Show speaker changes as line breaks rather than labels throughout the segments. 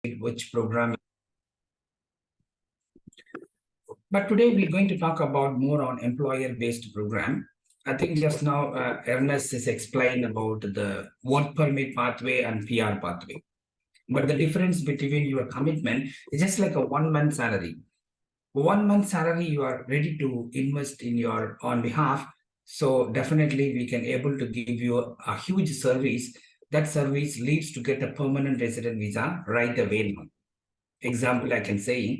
which program. But today we're going to talk about more on employer-based program. I think just now Ernest has explained about the work permit pathway and PR pathway. But the difference between your commitment is just like a 1 month salary. 1 month salary you are ready to invest in your on behalf. So definitely we can able to give you a huge service. That service leads to get a permanent resident visa right away now. Example I can say,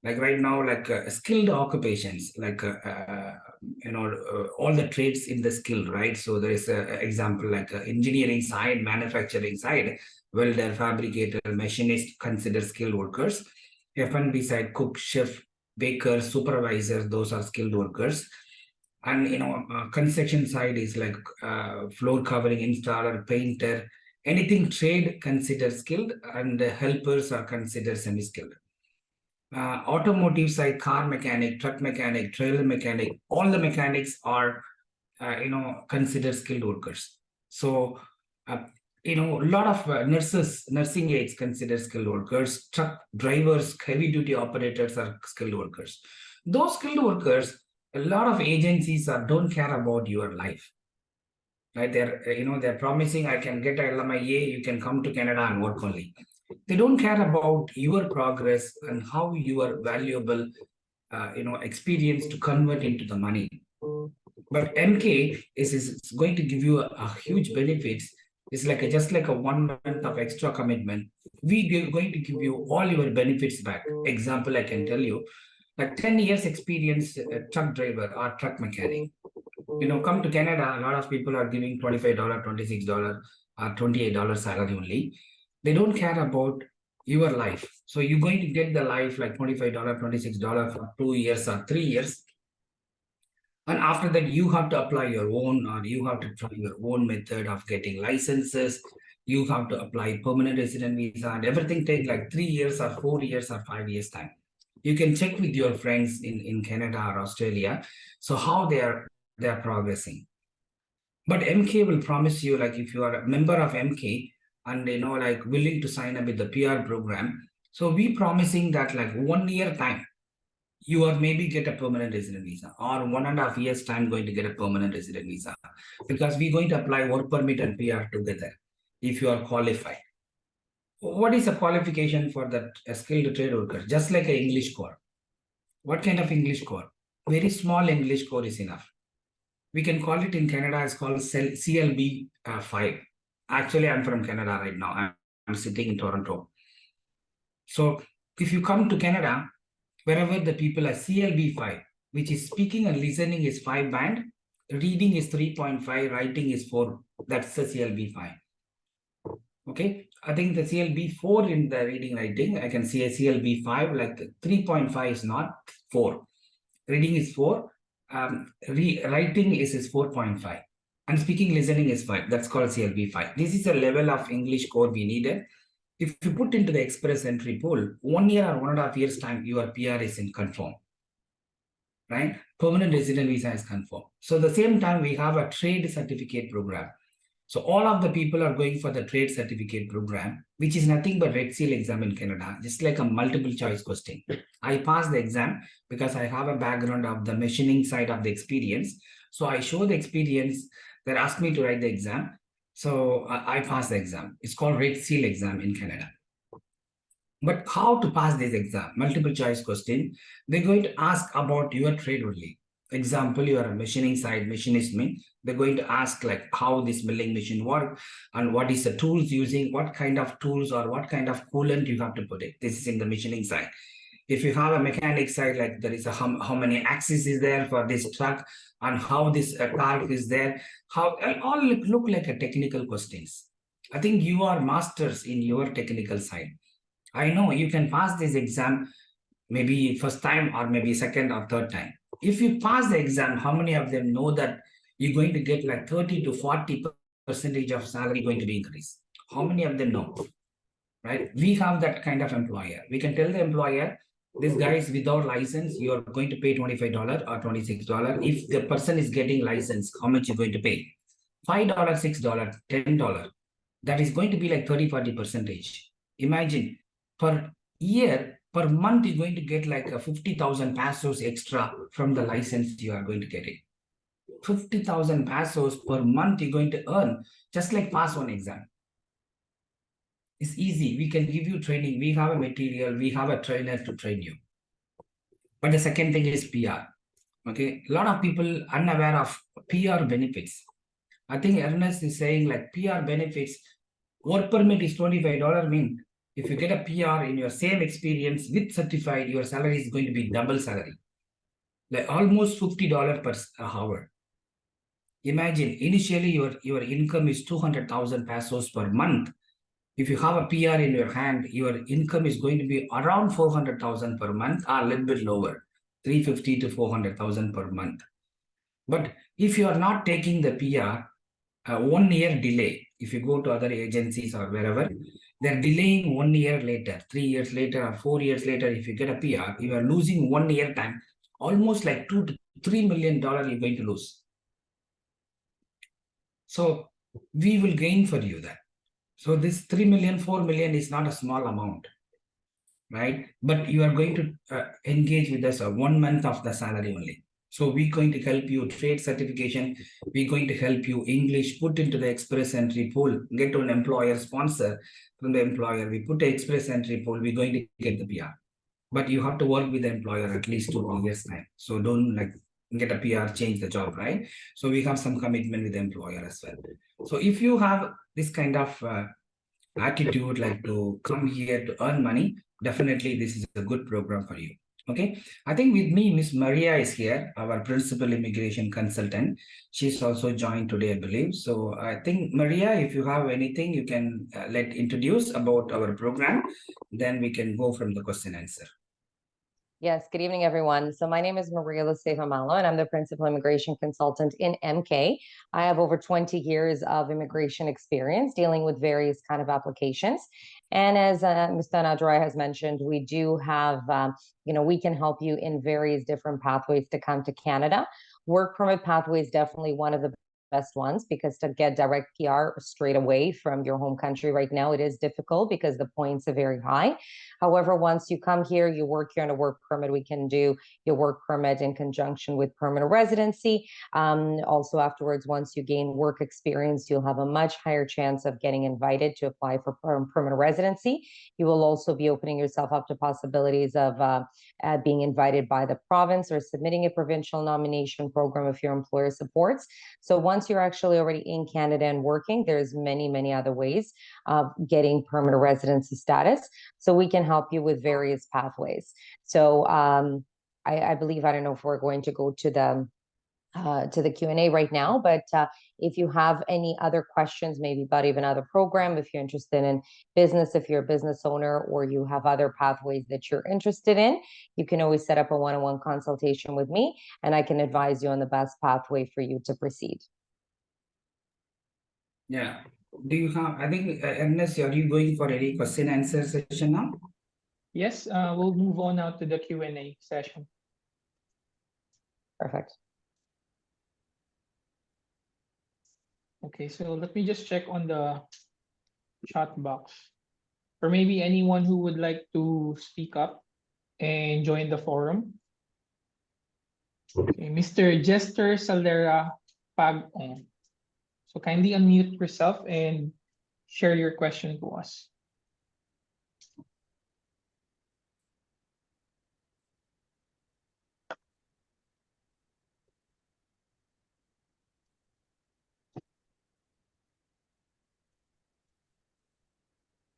like right now, like skilled occupations, like all the trades in the skill, right? So there is a example like engineering side, manufacturing side, welder, fabricator, machinist, consider skilled workers. F&B side, cook, chef, baker, supervisor, those are skilled workers. And construction side is like floor covering installer, painter, anything trade considered skilled, and helpers are considered semi-skilled. Automotive side, car mechanic, truck mechanic, trailer mechanic, all the mechanics are considered skilled workers. So a lot of nursing aides considered skilled workers. Truck drivers, heavy duty operators are skilled workers. Those skilled workers, a lot of agencies don't care about your life, right? They're promising I can get a LMIA, you can come to Canada and work only. They don't care about your progress and how your valuable experience to convert into the money. But MK is going to give you a huge benefits. It's like just like a 1 month of extra commitment. We are going to give you all your benefits back. Example, I can tell you, like 10 years experience truck driver or truck mechanic. Come to Canada, a lot of people are giving $25, $26, or $28 salary only. They don't care about your life. So you're going to get the life like $25, $26 for 2 years or 3 years. And after that, you have to apply your own, or you have to try your own method of getting licenses. You have to apply permanent resident visa, and everything takes like 3 years or 4 years or 5 years time. You can check with your friends in Canada or Australia. So how they are progressing. But MK will promise you, like if you are a member of MK and like willing to sign up with the PR program, so we promising that like 1 year time, you are maybe get a permanent resident visa, or 1.5 years time going to get a permanent resident visa, because we're going to apply work permit and PR together if you are qualified. What is a qualification for that skilled trade worker? Just like an English core. What kind of English core? Very small English core is enough. We can call it in Canada, it's called CLB 5. Actually, I'm from Canada right now. I'm sitting in Toronto. So if you come to Canada, wherever the people are CLB 5, which is speaking and listening is 5 band, reading is 3.5, writing is 4. That's the CLB 5. Okay, I think the CLB 4 in the reading writing, I can see a CLB 5, like 3.5 is not 4. Reading is 4. Writing is 4.5, and speaking listening is 5. That's called CLB 5. This is a level of English core we needed. If you put into the express entry pool, 1 year or 1.5 years time, your PR is in confirm, right? Permanent resident visa is confirmed. So the same time we have a trade certificate program. So all of the people are going for the trade certificate program, which is nothing but Red Seal exam in Canada, just like a multiple choice question. I passed the exam because I have a background of the machining side of the experience. So I show the experience. They asked me to write the exam. So I passed the exam. It's called Red Seal exam in Canada. But how to pass this exam? Multiple choice question. They're going to ask about your trade only. Example, you are a machining side, machinist mean. They're going to ask like how this milling machine work and what is the tools using, what kind of tools or what kind of coolant you have to put it. This is in the machining side. If you have a mechanic side, like there is a how many axes is there for this truck and how this car is there, how all look like a technical questions. I think you are masters in your technical side. I know you can pass this exam maybe first time or maybe second or third time. If you pass the exam, how many of them know that you're going to get like 30 to 40% of salary going to be increased? How many of them know? Right? We have that kind of employer. We can tell the employer, this guy is without license, you're going to pay $25 or $26. If the person is getting license, how much you're going to pay? $5, $6, $10. That is going to be like 30-40%. Imagine per year, per month, you're going to get like a 50,000 pesos extra from the license you are going to get it. 50,000 pesos per month you're going to earn, just like pass one exam. It's easy. We can give you training. We have a material. We have a trainer to train you. But the second thing is PR. Okay. A lot of people unaware of PR benefits. I think Ernest is saying like PR benefits, work permit is $25 mean. If you get a PR in your same experience with certified, your salary is going to be double salary. Like almost $50 per hour. Imagine initially your income is 200,000 pesos per month. If you have a PR in your hand, your income is going to be around 400,000 per month or a little bit lower, 350 to 400,000 per month. But if you are not taking the PR, 1 year delay, if you go to other agencies or wherever, they're delaying 1 year later, 3 years later, or 4 years later. If you get a PR, you are losing 1 year time, almost like $2 to $3 million you're going to lose. So we will gain for you that. So this 3 million, 4 million is not a small amount, right? But you are going to engage with us 1 month of the salary only. So we're going to help you trade certification. We're going to help you English, put into the express entry pool, get to an employer sponsor from the employer. We put the express entry pool, we're going to get the PR. But you have to work with the employer at least 2 years time. So don't like get a PR, change the job, right? So we have some commitment with the employer as well. So if you have this kind of attitude, like to come here to earn money, definitely this is a good program for you. Okay, I think with me, Miss Maria is here, our principal immigration consultant. She's also joined today, I believe. So I think, Maria, if you have anything, you can let introduce about our program, then we can go from the question answer.
Yes, good evening, everyone. So my name is Maria Malo, and I'm the Principal Immigration Consultant in MK. I have over 20 years of immigration experience dealing with various kind of applications. And as Mr. Nadroy has mentioned, we do have, we can help you in various different pathways to come to Canada. Work permit pathway is definitely one of the best ones, because to get direct PR straight away from your home country right now, it is difficult because the points are very high. However, once you come here, you work here on a work permit, we can do your work permit in conjunction with permanent residency. Also afterwards, once you gain work experience, you'll have a much higher chance of getting invited to apply for permanent residency. You will also be opening yourself up to possibilities of being invited by the province or submitting a provincial nomination program if your employer supports. So once you're actually already in Canada and working, there's many, many other ways of getting permanent residency status. So we can help you with various pathways. So I believe, I don't know if we're going to go to the Q&A right now, but if you have any other questions, maybe about even other program, if you're interested in business, if you're a business owner, or you have other pathways that you're interested in, you can always set up a one-on-one consultation with me, and I can advise you on the best pathway for you to proceed.
Yeah. Do you have, I think, Ernest, are you going for any question answer session now?
Yes, we'll move on now to the Q&A session.
Perfect.
Okay, so let me just check on the chat box. Or maybe anyone who would like to speak up and join the forum. Okay, Mr. Jester Salera Pag-ong. So kindly unmute yourself and share your question to us.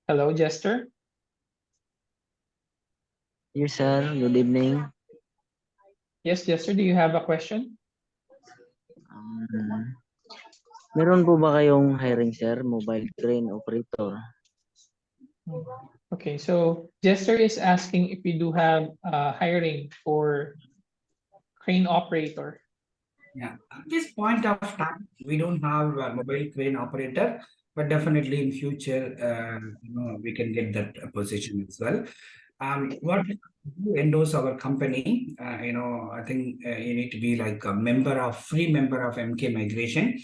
Hello, Jester.
Yes, sir. Good evening.
Yes, Jester, do you have a question?
Meron po ba kayong hiring, sir? Mobile crane operator.
Okay, so Jester is asking if you do have hiring for crane operator.
Yeah, at this point of time, we don't have a mobile crane operator, but definitely in future, we can get that position as well. What we endorse our company, I think you need to be like a free member of MK Migration,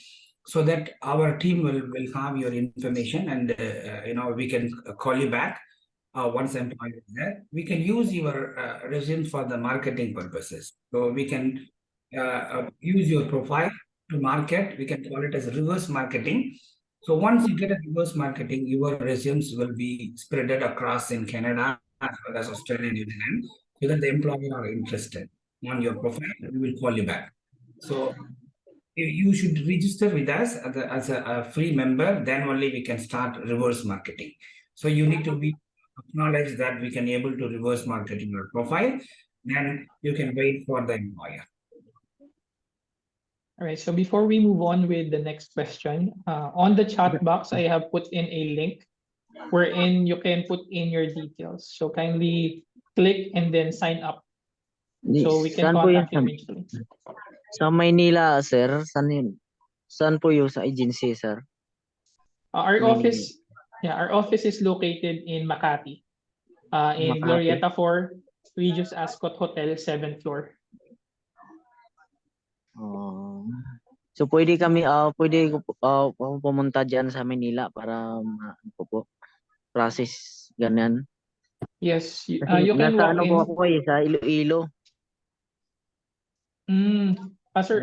so that our team will have your information, and we can call you back once employed is there, we can use your resume for the marketing purposes. So we can use your profile to market. We can call it as reverse marketing. So once you get a reverse marketing, your resumes will be spreaded across in Canada as well as Australia and New Zealand, so that the employer are interested on your profile, we will call you back. So you should register with us as a free member, then only we can start reverse marketing. So you need to be acknowledge that we can able to reverse marketing your profile, then you can wait for the employer.
All right, so before we move on with the next question, on the chat box, I have put in a link wherein you can put in your details. So kindly click and then sign up so we can
Saan po yun?
contact you eventually.
Sa Maynila, sir? Saan yun? Saan po yung sa agency, sir?
Our
Maynila.
our office is located in Makati, in
Makati.
Glorieta 4, Regis Ascot Hotel, 7th floor.
So pwede kami pumunta diyan sa Manila para process ganyan.
Yes, you
Kasi
can
nasa
walk
ano
in.
po ako sa Iloilo.
Sir,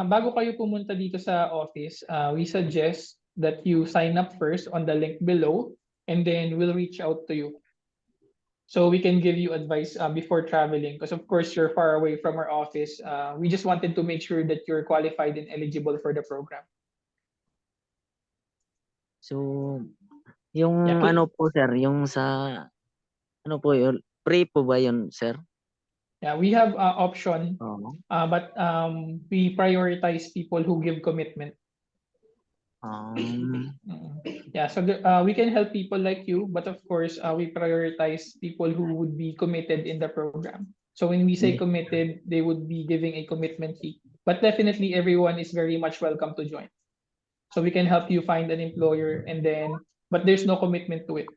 bago kayo pumunta dito sa office, we suggest that you sign up first on the link below and then we'll reach out to you. So we can give you advice before traveling, because of course you're far away from our office. We just wanted to make sure that you're qualified and eligible for the program.
So yung
Yeah,
ano po sir, yung sa ano po yun, free po ba yun, sir?
Yeah, we have option,
Oo.
but we prioritize people who give commitment. Yeah, so we can help people like you, but of course, we prioritize people who would be committed in the program. So when we say
Yes.
committed, they would be giving a commitment fee. But definitely, everyone is very much welcome to join. So we can help you find an employer, but there's no commitment to it.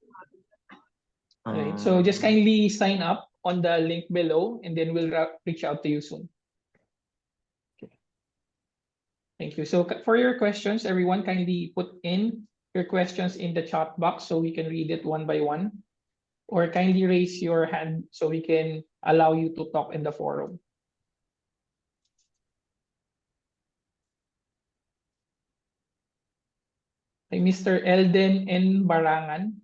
Right. So just kindly sign up on the link below, and then we'll reach out to you soon. Thank you. So for your questions, everyone, kindly put in your questions in the chat box so we can read it one by one, or kindly raise your hand so we can allow you to talk in the forum. Hey, Mr. Elden N. Barangan.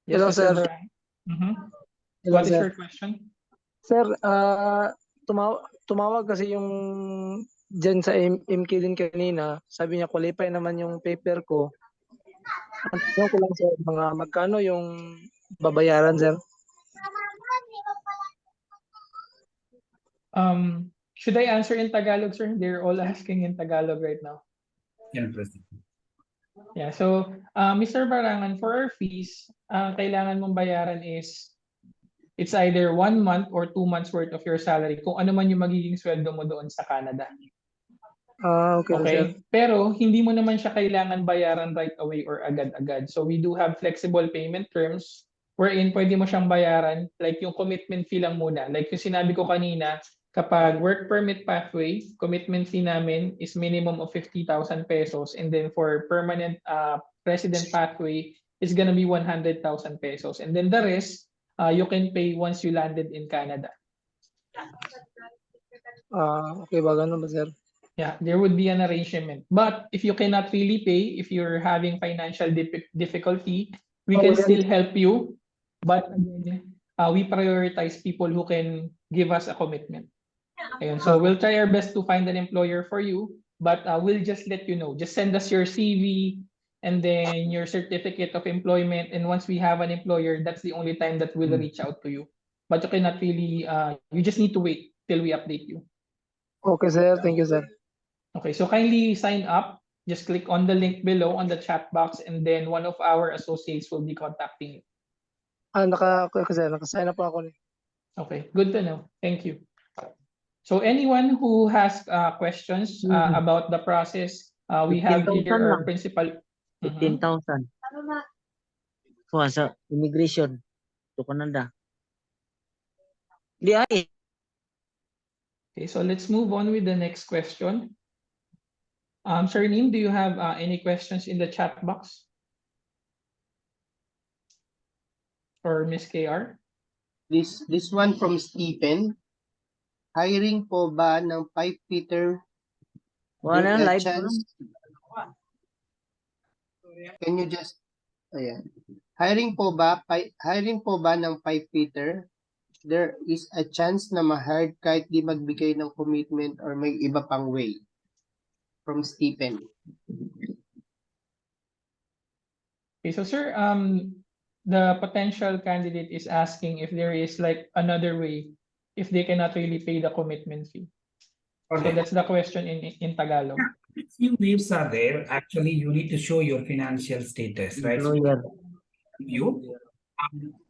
Yes,
Hello,
Mr.
sir.
Barangan.
Hello,
What is
sir.
your question?
Sir, tumawag kasi yung dyan sa MK din kanina. Sabi niya, qualify naman yung paper ko. Ang tanong ko lang, sir, mga magkano yung babayaran, sir?
Should I answer in Tagalog, sir? They're all asking in Tagalog right now. Yeah, so Mr. Barangan, for our fees, kailangan mong bayaran is it's either 1 month or 2 months worth of your salary kung ano man yung magiging sweldo mo doon sa Canada.
Okay, sir.
Okay? Pero hindi mo naman siya kailangan bayaran right away or agad-agad. So we do have flexible payment terms wherein pwede mo siyang bayaran, like yung commitment fee lang muna. Like yung sinabi ko kanina, kapag work permit pathway, commitment fee namin is minimum of 50,000 pesos, and then for permanent resident pathway is gonna be 100,000 pesos. And then the rest, you can pay once you landed in Canada.
Okay ba? Ganun ba, sir?
Yeah, there would be an arrangement. But if you cannot really pay, if you're having financial difficulty, we can still help you. But again, we prioritize people who can give us a commitment. Ayun, so we'll try our best to find an employer for you, but we'll just let you know. Just send us your CV and then your certificate of employment. And once we have an employer, that's the only time that we'll reach out to you. But you cannot really, you just need to wait till we update you.
Okay, sir. Thank you, sir.
Okay, so kindly sign up. Just click on the link below on the chat box, and then one of our associates will be contacting you.
Naka-sign up po ako.
Okay, good to know. Thank you. So anyone who has questions about the process, we have here our principal.
15,000. Sa immigration to Canada. Di ay.
Okay, so let's move on with the next question. Sir Nim, do you have any questions in the chat box? For Miss KR?
This one from Stephen. Hiring po ba ng pipe fitter?
Ano yan,
A
live ba?
chance? Can you just ayan. Hiring po ba ng pipe fitter? There is a chance na ma-hire kahit di magbigay ng commitment or may iba pang way. From Stephen.
Okay, so sir, the potential candidate is asking if there is like another way if they cannot really pay the commitment fee. So
Okay.
that's the question in Tagalog.
Few ways are there. Actually, you need to show your financial status, right?
New Year.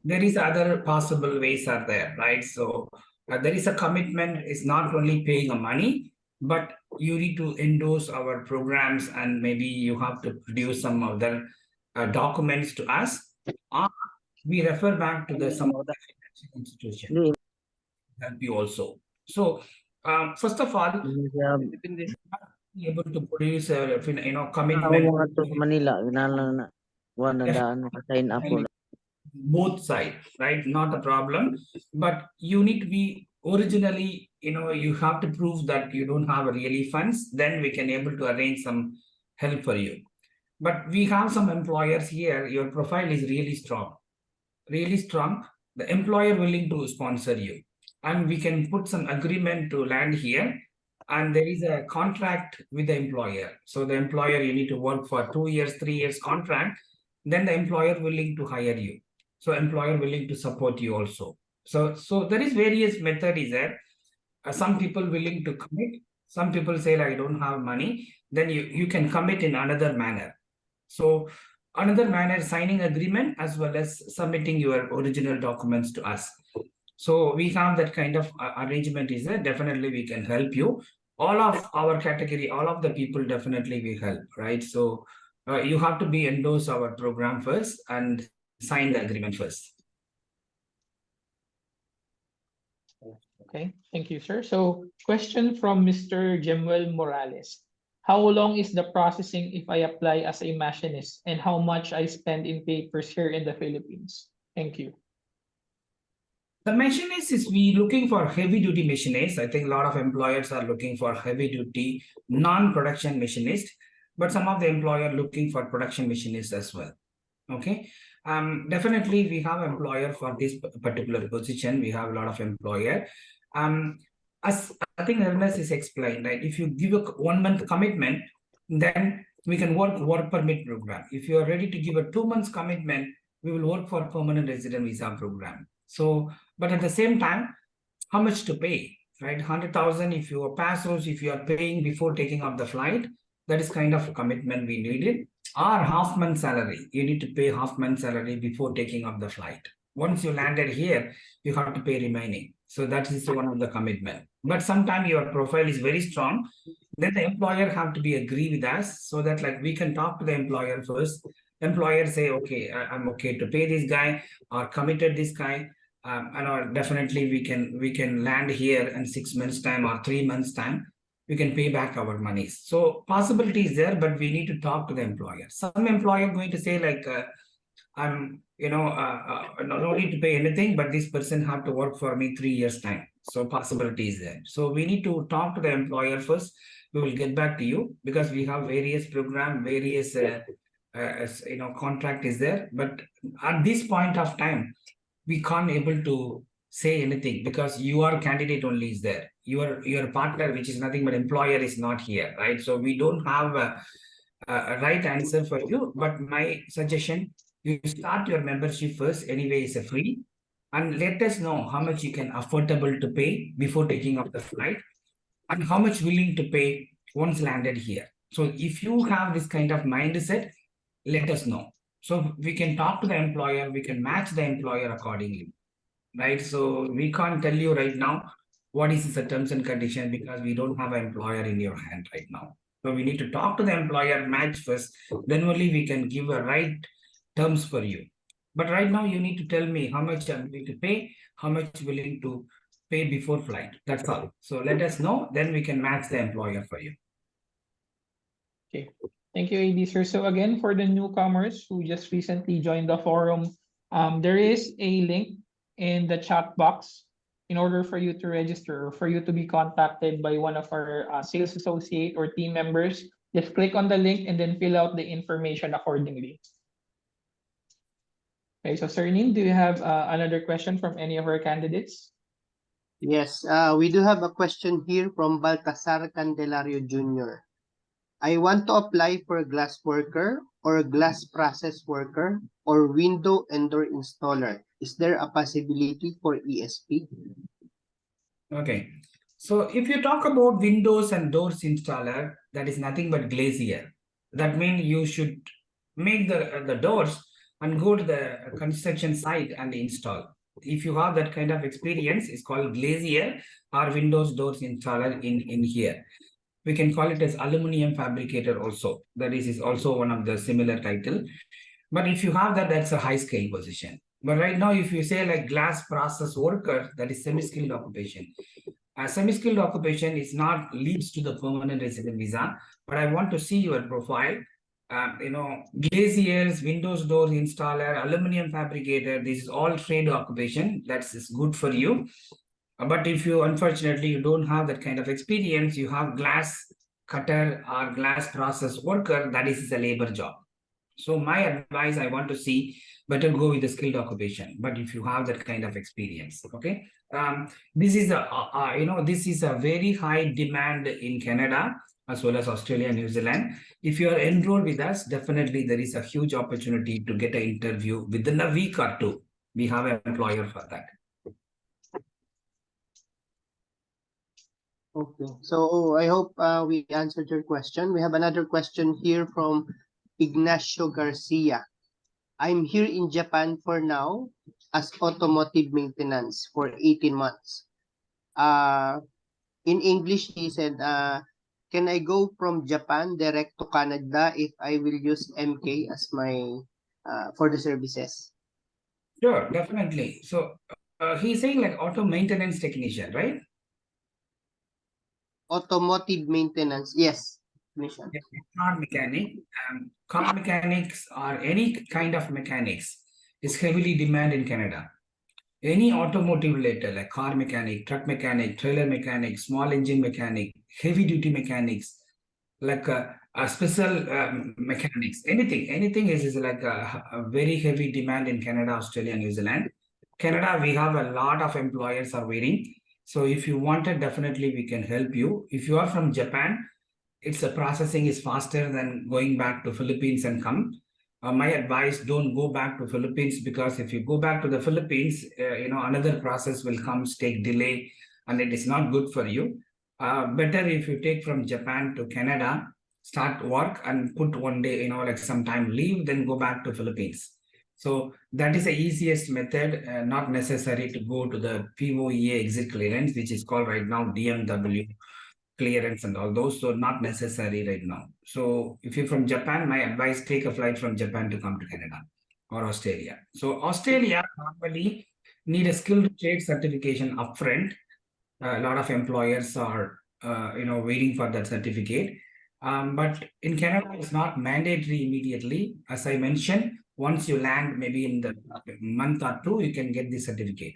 There is other possible ways are there, right? So there is a commitment. It's not only paying a money, but you need to endorse our programs, and maybe you have to produce some other documents to us. Or we refer back to the some other financial institution.
Hindi.
Help you also. So first of all,
Hindi siya,
be able to produce a
ako
commitment.
mga to Manila, na daan, sign up po.
Both sides, right? Not a problem, but you need to be originally, you have to prove that you don't have really funds, then we can able to arrange some help for you. But we have some employers here, your profile is really strong, the employer willing to sponsor you, and we can put some agreement to land here, and there is a contract with the employer. So the employer, you need to work for 2 years, 3 years contract, then the employer willing to hire you. So employer willing to support you also. So there is various method is there. Some people willing to commit. Some people say, like, I don't have money. Then you can commit in another manner. So another manner, signing agreement as well as submitting your original documents to us. So we have that kind of arrangement is there. Definitely we can help you. All of our category, all of the people definitely we help, right? So you have to be endorse our program first and sign the agreement first.
Okay, thank you, sir. So question from Mr. Jemuel Morales. How long is the processing if I apply as a machinist, and how much I spend in papers here in the Philippines? Thank you.
The machinist is we looking for heavy duty machinists. I think a lot of employers are looking for heavy duty non-production machinist, but some of the employer looking for production machinists as well. Okay. Definitely we have employer for this particular position. We have a lot of employer. As I think Ernest is explained, right? If you give a 1 month commitment, then we can work permit program. If you are ready to give a 2 months commitment, we will work for permanent resident visa program. So, but at the same time, how much to pay, right? 100,000 if you are passos, if you are paying before taking up the flight, that is kind of commitment we needed. Or half month salary, you need to pay half month salary before taking up the flight. Once you landed here, you have to pay remaining. So that is one of the commitment. But sometimes your profile is very strong, then the employer have to be agree with us, so that like we can talk to the employer first. Employer say, okay, I'm okay to pay this guy or committed this guy. And definitely we can land here in 6 months time or 3 months time. We can pay back our monies. So possibility is there, but we need to talk to the employer. Some employer going to say like, I'm, not need to pay anything, but this person have to work for me 3 years time. So possibility is there. So we need to talk to the employer first. We will get back to you because we have various program, various, contract is there. But at this point of time, we can't able to say anything because your candidate only is there. Your partner, which is nothing but employer, is not here, right? So we don't have a right answer for you. But my suggestion, you start your membership first. Anyway, it's a free, and let us know how much you can affordable to pay before taking up the flight, and how much willing to pay once landed here. So if you have this kind of mindset, let us know. So we can talk to the employer. We can match the employer accordingly. Right, so we can't tell you right now what is the terms and condition because we don't have an employer in your hand right now. So we need to talk to the employer, match first, then only we can give a right terms for you. But right now you need to tell me how much I'm willing to pay, how much willing to paid before flight. That's all. So let us know, then we can match the employer for you.
Okay. Thank you, AD sir. So again, for the newcomers who just recently joined the forum, there is a link in the chat box in order for you to register or for you to be contacted by one of our sales associate or team members. Just click on the link and then fill out the information accordingly. Okay, so Sir Nin, do you have another question from any of our candidates?
Yes, we do have a question here from Baltasar Candelario Jr. I want to apply for a glass worker or a glass process worker or window and door installer. Is there a possibility for ESP?
Okay. So if you talk about windows and doors installer, that is nothing but Glazier. That means you should make the doors and go to the construction site and install. If you have that kind of experience, it's called Glazier or Windows doors installer in here. We can call it as aluminum fabricator also. That is also one of the similar title. But if you have that, that's a high scale position. But right now, if you say like glass process worker, that is semi-skilled occupation. A semi-skilled occupation is not leads to the permanent resident visa, but I want to see your profile. Glaziers, windows doors installer, aluminum fabricator, this is all trade occupation. That's good for you. But if you, unfortunately, you don't have that kind of experience, you have glass cutter or glass process worker, that is a labor job. So my advice, I want to see, better go with the skilled occupation. But if you have that kind of experience, okay, this is a very high demand in Canada as well as Australia and New Zealand. If you are enrolled with us, definitely there is a huge opportunity to get an interview within a week or two. We have an employer for that.
Okay, so I hope we answered your question. We have another question here from Ignacio Garcia. I'm here in Japan for now as automotive maintenance for 18 months. In English, he said, can I go from Japan direct to Canada if I will use MK as my for the services?
Sure, definitely. So he's saying like auto maintenance technician, right?
Automotive maintenance, yes. Technician.
Car mechanic, car mechanics or any kind of mechanics is heavily demanded in Canada. Any automotive related like car mechanic, truck mechanic, trailer mechanic, small engine mechanic, heavy duty mechanics, like a special mechanics, anything is like a very heavy demand in Canada, Australia, New Zealand. Canada, we have a lot of employers are waiting. So if you wanted, definitely we can help you. If you are from Japan, it's a processing is faster than going back to Philippines and come. My advice, don't go back to Philippines, because if you go back to the Philippines, another process will come, take delay, and it is not good for you. Better if you take from Japan to Canada, start work and put one day, like some time leave, then go back to Philippines. So that is the easiest method, not necessary to go to the POEA exit clearance, which is called right now DMW clearance and all those. So not necessary right now. So if you're from Japan, my advice, take a flight from Japan to come to Canada or Australia. So Australia normally need a skilled trade certification upfront. A lot of employers are, waiting for that certificate. But in Canada, it's not mandatory immediately. As I mentioned, once you land, maybe in the month or two, you can get the certificate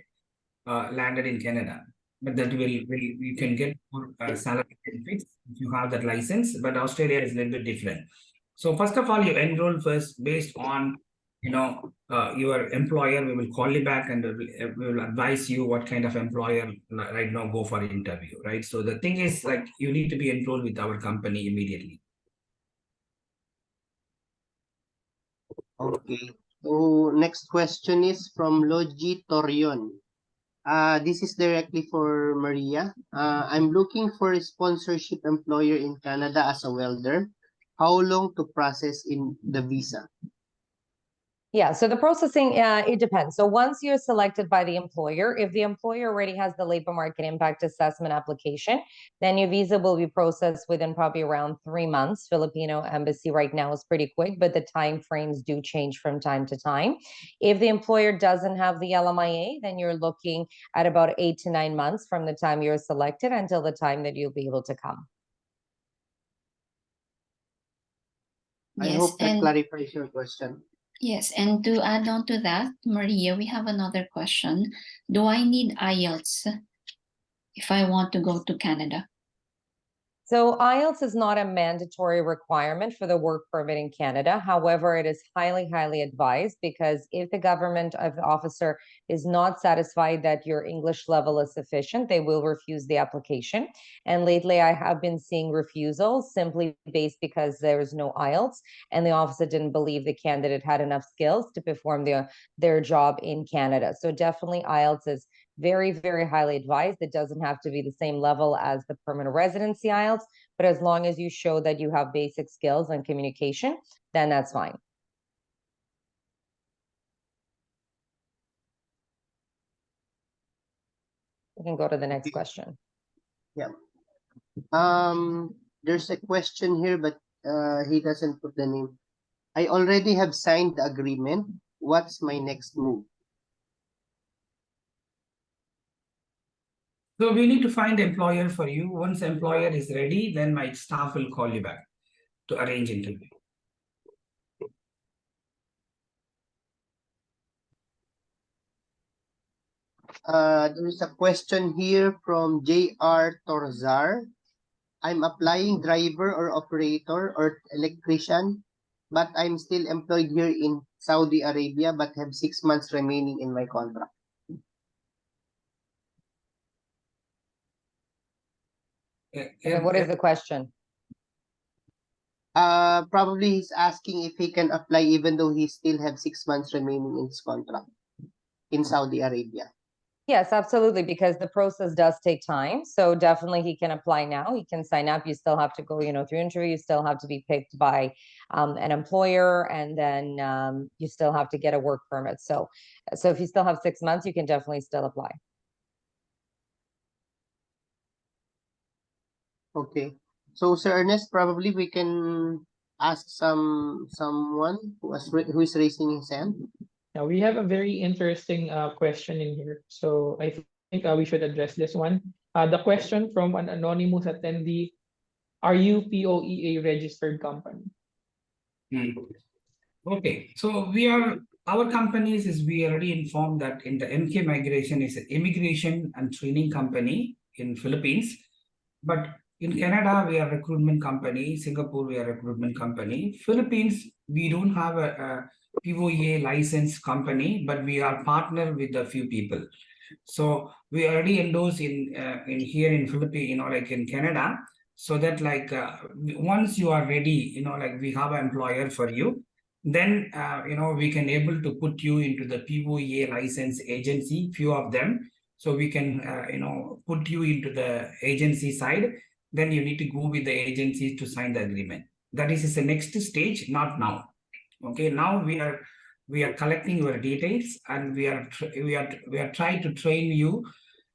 landed in Canada. But that will you can get more salary benefits if you have that license. But Australia is a little bit different. So first of all, you enroll first based on your employer. We will call you back and we will advise you what kind of employer right now go for interview, right? So the thing is, like, you need to be enrolled with our company immediately.
Okay. So next question is from Logi Torion. This is directly for Maria. I'm looking for a sponsorship employer in Canada as a welder. How long to process in the visa?
Yeah, so the processing, it depends. So once you're selected by the employer, if the employer already has the labor market impact assessment application, then your visa will be processed within probably around 3 months. Filipino embassy right now is pretty quick, but the time frames do change from time to time. If the employer doesn't have the LMIA, then you're looking at about 8 to 9 months from the time you're selected until the time that you'll be able to come.
I
Yes,
hope that
and
clarifies your question.
yes, and to add on to that, Maria, we have another question. Do I need IELTS if I want to go to Canada?
So IELTS is not a mandatory requirement for the work permit in Canada. However, it is highly, highly advised because if the government of the officer is not satisfied that your English level is sufficient, they will refuse the application. And lately I have been seeing refusals simply based because there is no IELTS and the officer didn't believe the candidate had enough skills to perform their job in Canada. So definitely IELTS is very, very highly advised. It doesn't have to be the same level as the permanent residency IELTS, but as long as you show that you have basic skills and communication, then that's fine. We can go to the next question.
There's a question here, but he doesn't put the name. I already have signed the agreement. What's my next move?
So we need to find employer for you. Once employer is ready, then my staff will call you back to arrange interview.
There is a question here from J.R. Torzar. I'm applying driver or operator or electrician, but I'm still employed here in Saudi Arabia, but have 6 months remaining in my contract.
And then what is the question?
Probably he's asking if he can apply even though he still have 6 months remaining in his contract in Saudi Arabia.
Yes, absolutely, because the process does take time. So definitely he can apply now. He can sign up. You still have to go, through interview. You still have to be picked by an employer, and then you still have to get a work permit. So if you still have 6 months, you can definitely still apply.
Okay. So Sir Ernest, probably we can ask someone who is raising his hand.
Now we have a very interesting question in here. So I think we should address this one. The question from an anonymous attendee: are you POEA registered company?
Okay, so our companies we already informed that in the MK Migration is an immigration and training company in Philippines, but in Canada we are a recruitment company, Singapore we are a recruitment company, Philippines we don't have a POEA licensed company, but we are partnered with a few people. So we already endorse in here in Philippines, like in Canada, so that once you are ready, we have an employer for you, then we can able to put you into the POEA license agency, few of them. So we can put you into the agency side. Then you need to go with the agencies to sign the agreement. That is the next stage, not now. Okay, now we are collecting your details, and we are trying to train you,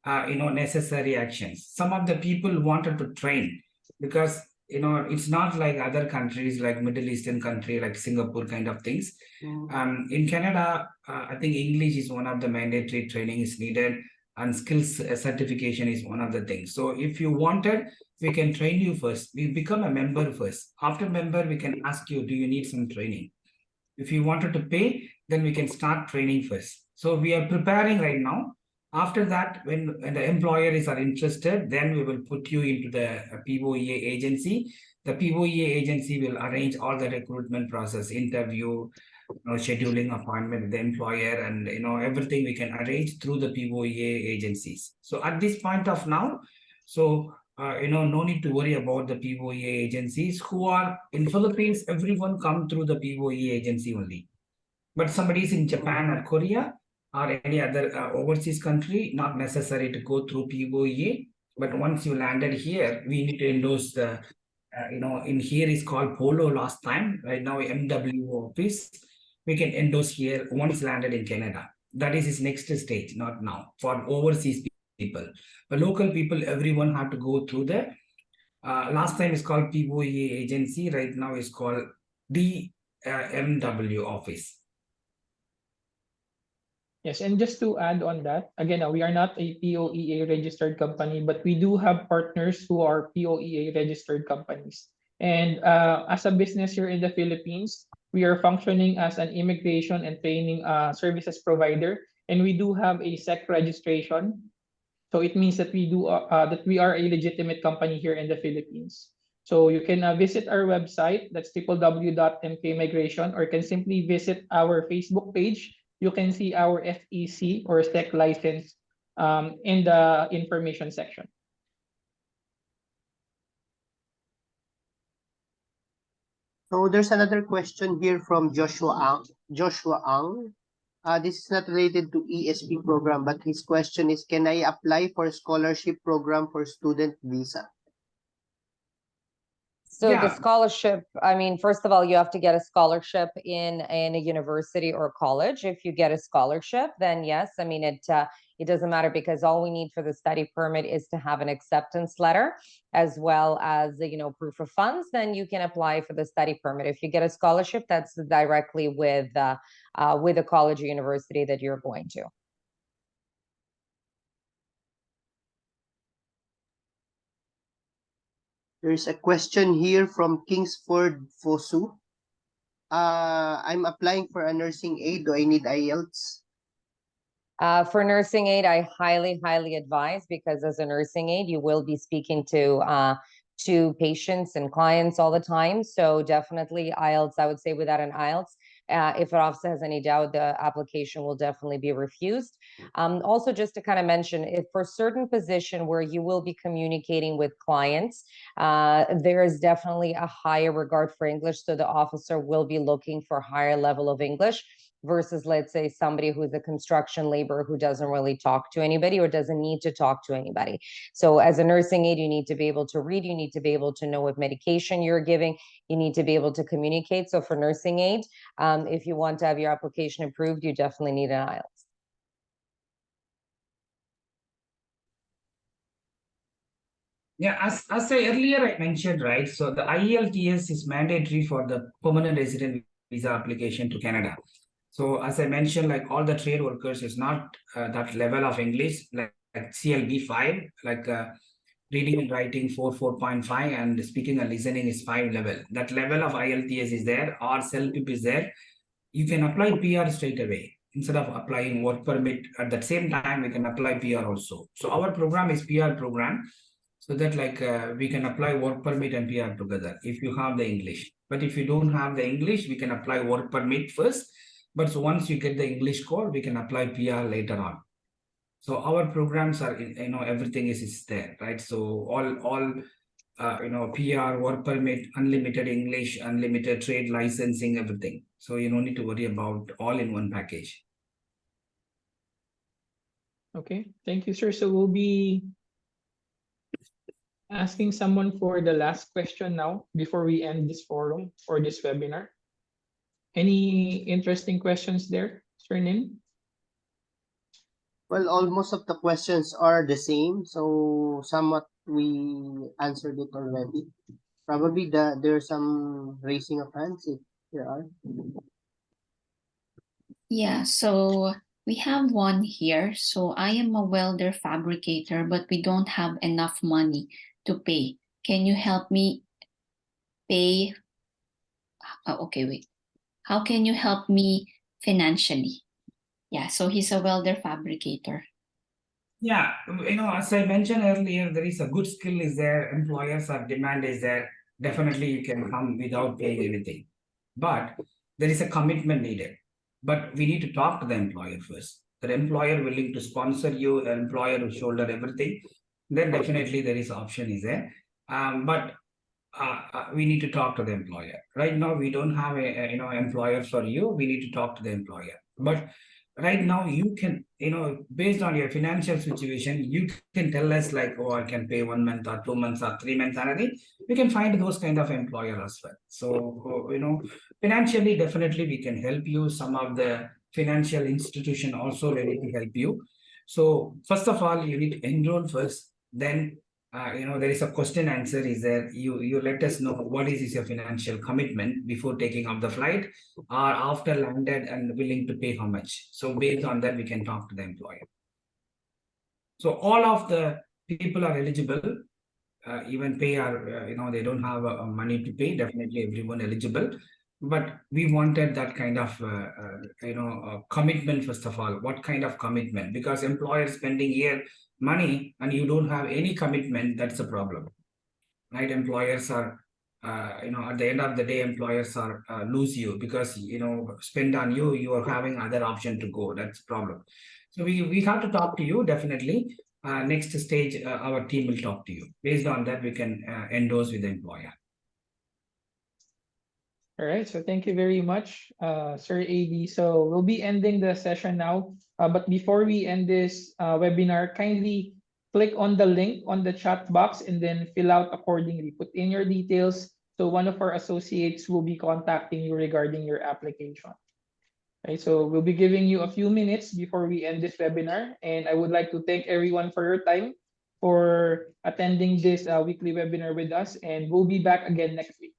necessary actions. Some of the people wanted to train because it's not like other countries like Middle Eastern country like Singapore kind of things. In Canada, I think English is one of the mandatory training is needed, and skills certification is one of the things. So if you wanted, we can train you first. We become a member first. After member, we can ask you, do you need some training? If you wanted to pay, then we can start training first. So we are preparing right now. After that, when the employers are interested, then we will put you into the POEA agency. The POEA agency will arrange all the recruitment process, interview, scheduling appointment with the employer, and everything we can arrange through the POEA agencies. So at this point of now, so no need to worry about the POEA agencies who are in Philippines. Everyone come through the POEA agency only. But somebody is in Japan or Korea or any other overseas country, not necessary to go through POEA. But once you landed here, we need to endorse the, in here is called Polo last time. Right now, MW office. we can endorse here once landed in Canada. That is his next stage, not now, for overseas people. But local people, everyone had to go through the, last time it's called POEA agency, right now it's called DMW office.
Yes, and just to add on that, again, we are not a POEA registered company, but we do have partners who are POEA registered companies. And as a business here in the Philippines, we are functioning as an immigration and training services provider, and we do have a SEC registration. So it means that we are a legitimate company here in the Philippines. So you can visit our website, that's www.mkmigration, or you can simply visit our Facebook page. You can see our FEC or SEC license in the information section.
So there's another question here from Joshua Ang. This is not related to ESP program, but his question is, can I apply for scholarship program for student visa?
So the
Yeah.
scholarship, I mean, first of all, you have to get a scholarship in a university or college. If you get a scholarship, then yes, I mean, it doesn't matter, because all we need for the study permit is to have an acceptance letter as well as, proof of funds. Then you can apply for the study permit. If you get a scholarship, that's directly with the college or university that you're going to.
There's a question here from Kingsford Fosu. I'm applying for a nursing aid. Do I need IELTS?
For nursing aid, I highly, highly advise, because as a nursing aid, you will be speaking to patients and clients all the time. So definitely IELTS, I would say without an IELTS, if an officer has any doubt, the application will definitely be refused. Also, just to kind of mention, if for certain position where you will be communicating with clients, there is definitely a higher regard for English. So the officer will be looking for higher level of English versus, let's say, somebody who's a construction laborer who doesn't really talk to anybody or doesn't need to talk to anybody. So as a nursing aid, you need to be able to read, you need to be able to know what medication you're giving, you need to be able to communicate. So for nursing aid, if you want to have your application approved, you definitely need an IELTS.
Yeah, as I earlier I mentioned, right? So the IELTS is mandatory for the permanent resident visa application to Canada. So as I mentioned, like all the trade workers is not that level of English, like CLB 5, like reading and writing 4.5, and speaking and listening is 5 level. That level of IELTS is there, or CELPIP is there. You can apply PR straight away. Instead of applying work permit, at the same time, we can apply PR also. So our program is PR program, so that like we can apply work permit and PR together if you have the English. But if you don't have the English, we can apply work permit first. But so once you get the English core, we can apply PR later on. So our programs are, everything is there, right? So all PR, work permit, unlimited English, unlimited trade licensing, everything. So you don't need to worry about all in one package.
Okay, thank you, sir. So we'll be asking someone for the last question now before we end this forum or this webinar. Any interesting questions there, Sir Nin?
Well, almost of the questions are the same, so somewhat we answered it already. Probably there's some raising of hands if there are.
Yeah, so we have one here. So I am a welder fabricator, but we don't have enough money to pay. Can you help me pay? Okay, wait. How can you help me financially? Yeah, so he's a welder fabricator.
Yeah, as I mentioned earlier, there is a good skill is there, employers are demand is there. Definitely you can come without paying anything. But there is a commitment needed. But we need to talk to the employer first. The employer willing to sponsor you, the employer will shoulder everything, then definitely there is option is there. But we need to talk to the employer. Right now, we don't have a employer for you. We need to talk to the employer. But right now you can, based on your financial situation, you can tell us like, oh, I can pay 1 month or 2 months or 3 months salary. We can find those kind of employer as well. So, financially, definitely we can help you. Some of the financial institution also ready to help you. So first of all, you need to enroll first. Then, there is a question answer is there. You let us know what is your financial commitment before taking up the flight or after landed and willing to pay how much. So based on that, we can talk to the employer. So all of the people are eligible, even pay are, they don't have money to pay, definitely everyone eligible. But we wanted that kind of, commitment, first of all. What kind of commitment? Because employer spending here money and you don't have any commitment, that's a problem, right? Employers are, at the end of the day, employers are lose you because, spend on you, you are having other option to go. That's a problem. So we have to talk to you, definitely. Next stage, our team will talk to you. Based on that, we can endorse with the employer.
All right, so thank you very much, Sir AD. So we'll be ending the session now. But before we end this webinar, kindly click on the link on the chat box and then fill out accordingly. Put in your details. So one of our associates will be contacting you regarding your application. Right, so we'll be giving you a few minutes before we end this webinar. And I would like to thank everyone for your time for attending this weekly webinar with us. And we'll be back again next week.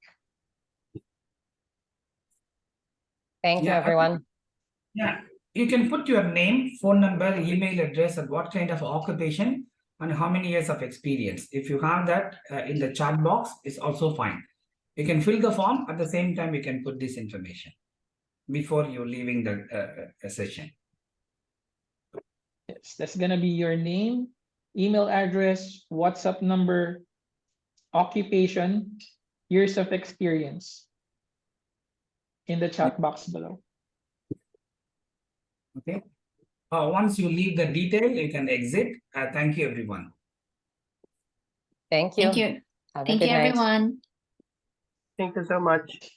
Thank you,
Yeah,
everyone.
Yeah, you can put your name, phone number, email address, and what kind of occupation and how many years of experience. If you have that in the chat box, it's also fine. You can fill the form. At the same time, you can put this information before you leaving the session.
Yes, that's gonna be your name, email address, WhatsApp number, occupation, years of experience in the chat box below.
Okay. Once you leave the detail, you can exit. Thank you, everyone.
Thank you.
Thank you.
Have a
Thank
good
you,
night.
everyone.
Thank you so much.